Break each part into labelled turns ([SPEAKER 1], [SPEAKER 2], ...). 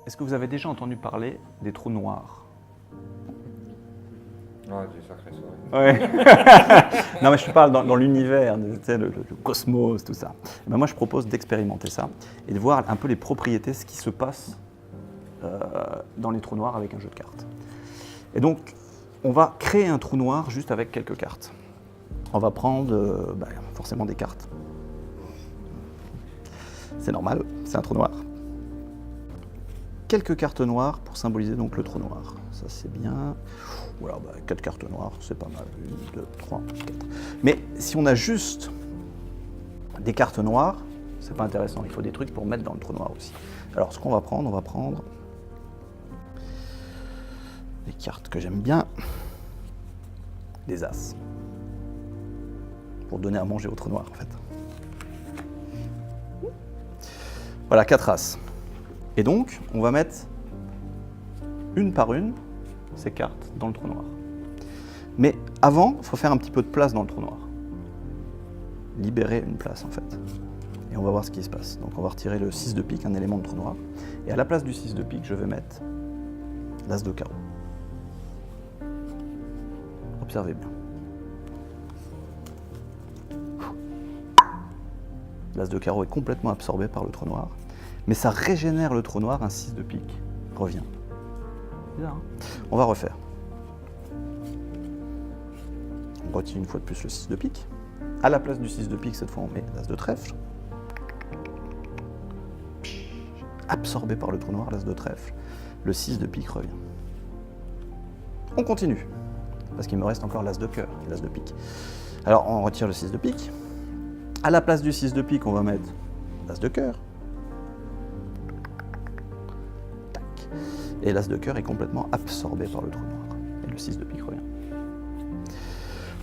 [SPEAKER 1] Est-ce que vous avez déjà entendu parler des trous noirs?
[SPEAKER 2] Ah, des sacrées soirées.
[SPEAKER 1] Ouais. Non, mais je te parle dans l'univers, tu sais, le cosmos, tout ça. Ben moi, je propose d'expérimenter ça et de voir un peu les propriétés, ce qui se passe dans les trous noirs avec un jeu de cartes. Et donc, on va créer un trou noir juste avec quelques cartes. On va prendre forcément des cartes. C'est normal, c'est un trou noir. Quelques cartes noires pour symboliser donc le trou noir. Ça, c'est bien. Voilà, 4 cartes noires, c'est pas mal. 1, 2, 3, 4. Mais si on a juste des cartes noires, c'est pas intéressant. Il faut des trucs pour mettre dans le trou noir aussi. Alors, ce qu'on va prendre, on va prendre des cartes que j'aime bien. Des as. Pour donner à manger au trou noir, en fait. Voilà, 4 as. Et donc, on va mettre une par une ces cartes dans le trou noir. Mais avant, il faut faire un petit peu de place dans le trou noir. Libérer une place, en fait. Et on va voir ce qui se passe. Donc, on va retirer le 6 de pique, un élément de trou noir. Et à la place du 6 de pique, je vais mettre l'as de carreau. Observez bien. L'as de carreau est complètement absorbé par le trou noir. Mais ça régénère le trou noir, un 6 de pique revient. Bizarre, hein? On va refaire. On retire une fois de plus le 6 de pique. À la place du 6 de pique, cette fois, on met l'as de trèfle. Absorbé par le trou noir, l'as de trèfle. Le 6 de pique revient. On continue, parce qu'il me reste encore l'as de cœur et l'as de pique. Alors, on retire le 6 de pique. À la place du 6 de pique, on va mettre l'as de cœur. Et l'as de cœur est complètement absorbé par le trou noir. Et le 6 de pique revient.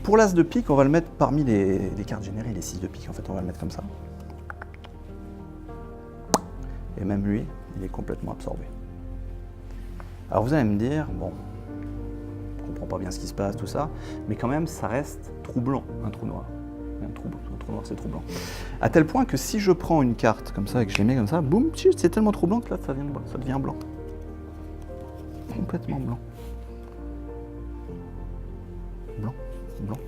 [SPEAKER 1] Pour l'as de pique, on va le mettre parmi les cartes générées, les 6 de pique. En fait, on va le mettre comme ça. Et même lui, il est complètement absorbé. Alors vous allez me dire, bon, je ne comprends pas bien ce qui se passe, tout ça, mais quand même, ça reste troublant, un trou noir. Un trou noir, c'est troublant. À tel point que si je prends une carte comme ça et que je les mets comme ça, boum, c'est tellement troublant que là, ça devient blanc. Complètement blanc. Blanc, blanc,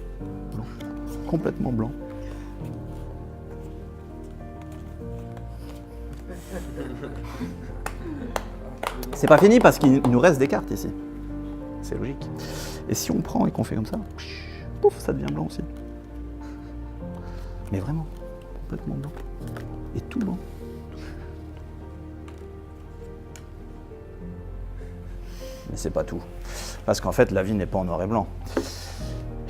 [SPEAKER 1] blanc. Complètement blanc. C'est pas fini parce qu'il nous reste des cartes ici. C'est logique. Et si on prend et qu'on fait comme ça, pouf, ça devient blanc aussi. Mais vraiment, complètement blanc. Et tout blanc. Mais c'est pas tout. Parce qu'en fait, la vie n'est pas en noir et blanc.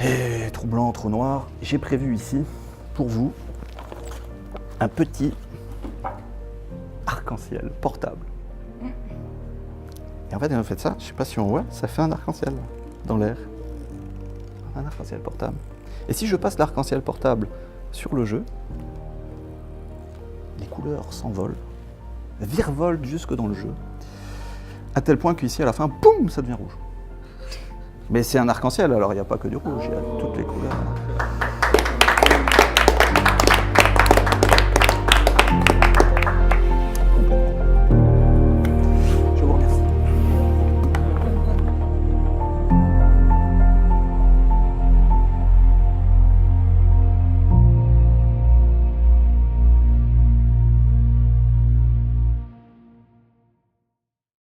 [SPEAKER 1] Et trou blanc, trou noir, j'ai prévu ici, pour vous, un petit arc-en-ciel portable. Et en fait, on a fait ça, je sais pas si on voit, ça fait un arc-en-ciel dans l'air. Un arc-en-ciel portable. Et si je passe l'arc-en-ciel portable sur le jeu, les couleurs s'envolent, virevoltent jusque dans le jeu, à tel point qu'ici, à la fin, boum, ça devient rouge. Mais c'est un arc-en-ciel, alors il n'y a pas que du rouge, il y a toutes les couleurs.